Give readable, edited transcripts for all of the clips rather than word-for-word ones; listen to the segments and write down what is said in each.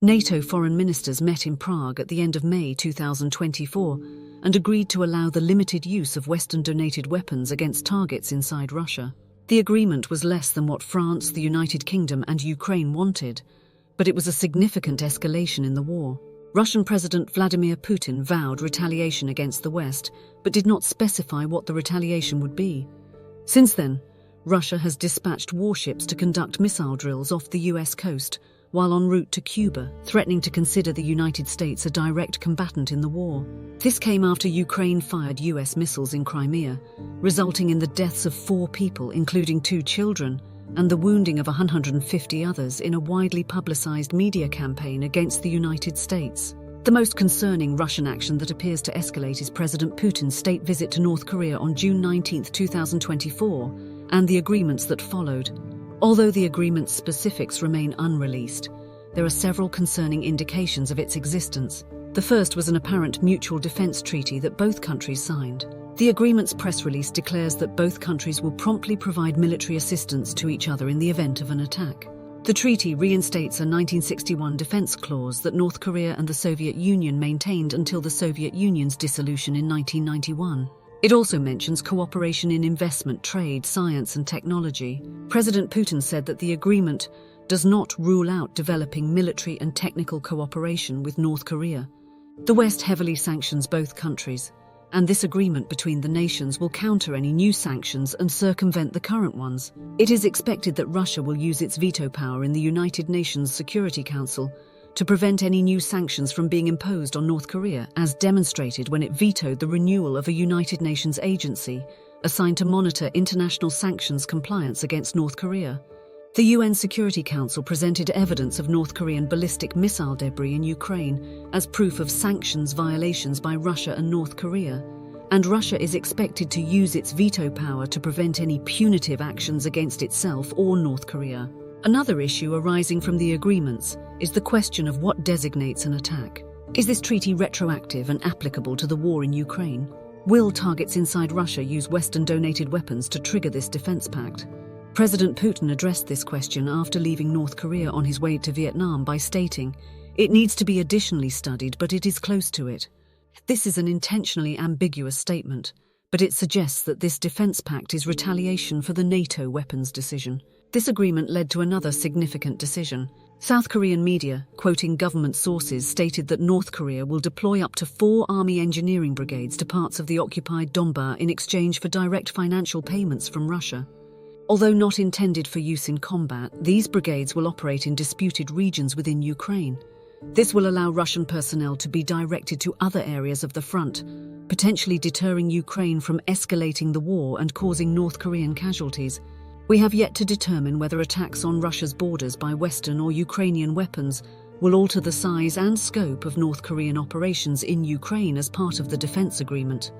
NATO foreign ministers met in Prague at the end of May 2024 and agreed to allow the limited use of Western-donated weapons against targets inside Russia. The agreement was less than what France, the United Kingdom and Ukraine wanted, but it was a significant escalation in the war. Russian President Vladimir Putin vowed retaliation against the West, but did not specify what the retaliation would be. Since then, Russia has dispatched warships to conduct missile drills off the US coast, while en route to Cuba, threatening to consider the United States a direct combatant in the war. This came after Ukraine fired US missiles in Crimea, resulting in the deaths of 4 people, including 2 children, and the wounding of 150 others in a widely publicized media campaign against the United States. The most concerning Russian action that appears to escalate is President Putin's state visit to North Korea on June 19, 2024, and the agreements that followed. Although the agreement's specifics remain unreleased, there are several concerning indications of its existence. The first was an apparent mutual defense treaty that both countries signed. The agreement's press release declares that both countries will promptly provide military assistance to each other in the event of an attack. The treaty reinstates a 1961 defense clause that North Korea and the Soviet Union maintained until the Soviet Union's dissolution in 1991. It also mentions cooperation in investment, trade, science and technology. President Putin said that the agreement does not rule out developing military and technical cooperation with North Korea. The West heavily sanctions both countries, and this agreement between the nations will counter any new sanctions and circumvent the current ones. It is expected that Russia will use its veto power in the United Nations Security Council to prevent any new sanctions from being imposed on North Korea, as demonstrated when it vetoed the renewal of a United Nations agency assigned to monitor international sanctions compliance against North Korea. The UN Security Council presented evidence of North Korean ballistic missile debris in Ukraine as proof of sanctions violations by Russia and North Korea, and Russia is expected to use its veto power to prevent any punitive actions against itself or North Korea. Another issue arising from the agreements is the question of what designates an attack. Is this treaty retroactive and applicable to the war in Ukraine? Will targets inside Russia use Western-donated weapons to trigger this defense pact? President Putin addressed this question after leaving North Korea on his way to Vietnam by stating, "It needs to be additionally studied, but it is close to it." This is an intentionally ambiguous statement, but it suggests that this defense pact is retaliation for the NATO weapons decision. This agreement led to another significant decision. South Korean media, quoting government sources, stated that North Korea will deploy up to 4 army engineering brigades to parts of the occupied Donbas in exchange for direct financial payments from Russia. Although not intended for use in combat, these brigades will operate in disputed regions within Ukraine. This will allow Russian personnel to be directed to other areas of the front, potentially deterring Ukraine from escalating the war and causing North Korean casualties. We have yet to determine whether attacks on Russia's borders by Western or Ukrainian weapons will alter the size and scope of North Korean operations in Ukraine as part of the defense agreement.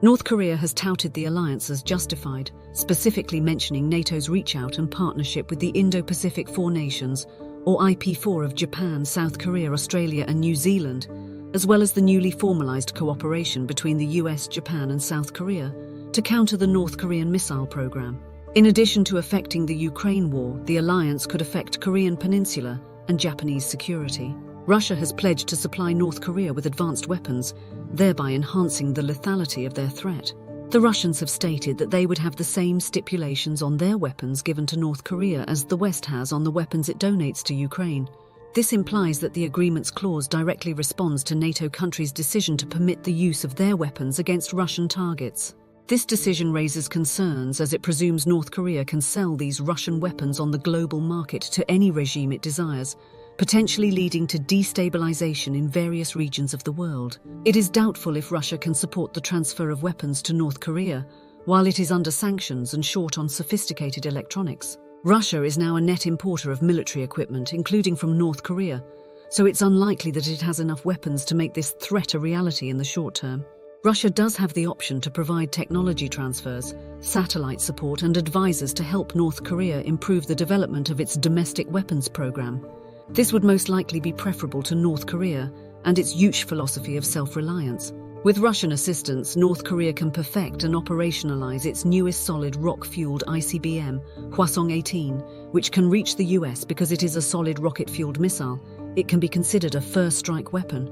North Korea has touted the alliance as justified, specifically mentioning NATO's reach-out and partnership with the Indo-Pacific 4 nations, or IP4 of Japan, South Korea, Australia and New Zealand, as well as the newly formalized cooperation between the US, Japan and South Korea to counter the North Korean missile program. In addition to affecting the Ukraine war, the alliance could affect Korean Peninsula and Japanese security. Russia has pledged to supply North Korea with advanced weapons, thereby enhancing the lethality of their threat. The Russians have stated that they would have the same stipulations on their weapons given to North Korea as the West has on the weapons it donates to Ukraine. This implies that the agreement's clause directly responds to NATO countries' decision to permit the use of their weapons against Russian targets. This decision raises concerns as it presumes North Korea can sell these Russian weapons on the global market to any regime it desires, potentially leading to destabilization in various regions of the world. It is doubtful if Russia can support the transfer of weapons to North Korea, while it is under sanctions and short on sophisticated electronics. Russia is now a net importer of military equipment, including from North Korea, so it's unlikely that it has enough weapons to make this threat a reality in the short term. Russia does have the option to provide technology transfers, satellite support and advisors to help North Korea improve the development of its domestic weapons program. This would most likely be preferable to North Korea and its huge philosophy of self-reliance. With Russian assistance, North Korea can perfect and operationalize its newest solid rock-fueled ICBM, Hwasong-18, which can reach the US because it is a solid rocket-fueled missile. it can be considered a first-strike weapon.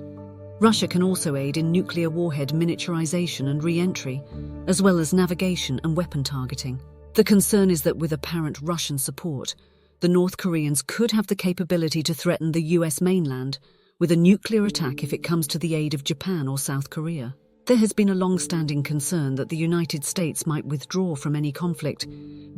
Russia can also aid in nuclear warhead miniaturization and re-entry, as well as navigation and weapon targeting. The concern is that with apparent Russian support, the North Koreans could have the capability to threaten the US mainland with a nuclear attack if it comes to the aid of Japan or South Korea. There has been a long-standing concern that the United States might withdraw from any conflict,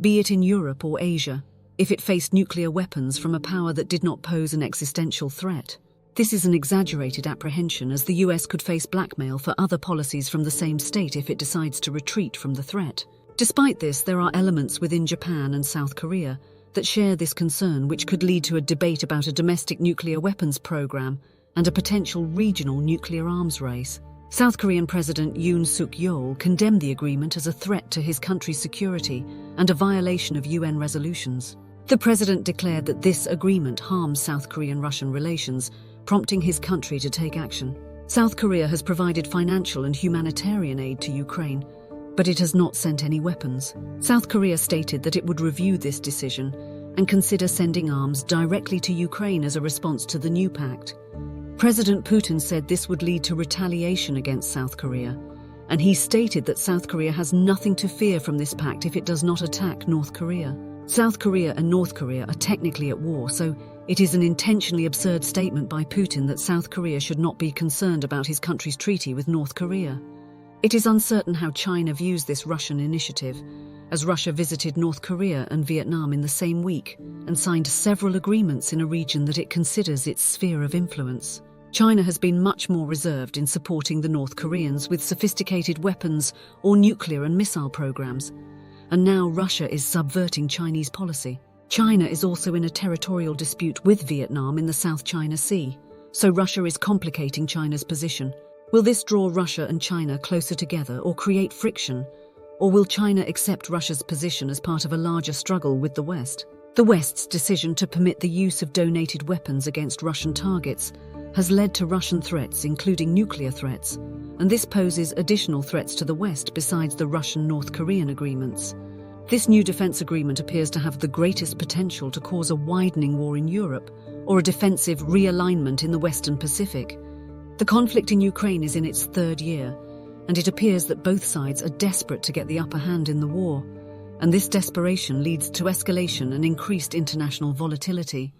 be it in Europe or Asia, if it faced nuclear weapons from a power that did not pose an existential threat. This is an exaggerated apprehension, as the US could face blackmail for other policies from the same state if it decides to retreat from the threat. Despite this, there are elements within Japan and South Korea that share this concern, which could lead to a debate about a domestic nuclear weapons program and a potential regional nuclear arms race. South Korean President Yoon Suk-yeol condemned the agreement as a threat to his country's security and a violation of UN resolutions. The president declared that this agreement harms South Korean-Russian relations, prompting his country to take action. South Korea has provided financial and humanitarian aid to Ukraine, but it has not sent any weapons. South Korea stated that it would review this decision and consider sending arms directly to Ukraine as a response to the new pact. President Putin said this would lead to retaliation against South Korea, and he stated that South Korea has nothing to fear from this pact if it does not attack North Korea. South Korea and North Korea are technically at war, so it is an intentionally absurd statement by Putin that South Korea should not be concerned about his country's treaty with North Korea. It is uncertain how China views this Russian initiative, as Russia visited North Korea and Vietnam in the same week and signed several agreements in a region that it considers its sphere of influence. China has been much more reserved in supporting the North Koreans with sophisticated weapons or nuclear and missile programs, and now Russia is subverting Chinese policy. China is also in a territorial dispute with Vietnam in the South China Sea, so Russia is complicating China's position. Will this draw Russia and China closer together or create friction? Or will China accept Russia's position as part of a larger struggle with the West? The West's decision to permit the use of donated weapons against Russian targets has led to Russian threats, including nuclear threats, and this poses additional threats to the West besides the Russian-North Korean agreements. This new defense agreement appears to have the greatest potential to cause a widening war in Europe or a defensive realignment in the Western Pacific. The conflict in Ukraine is in its third year, and it appears that both sides are desperate to get the upper hand in the war, and this desperation leads to escalation and increased international volatility.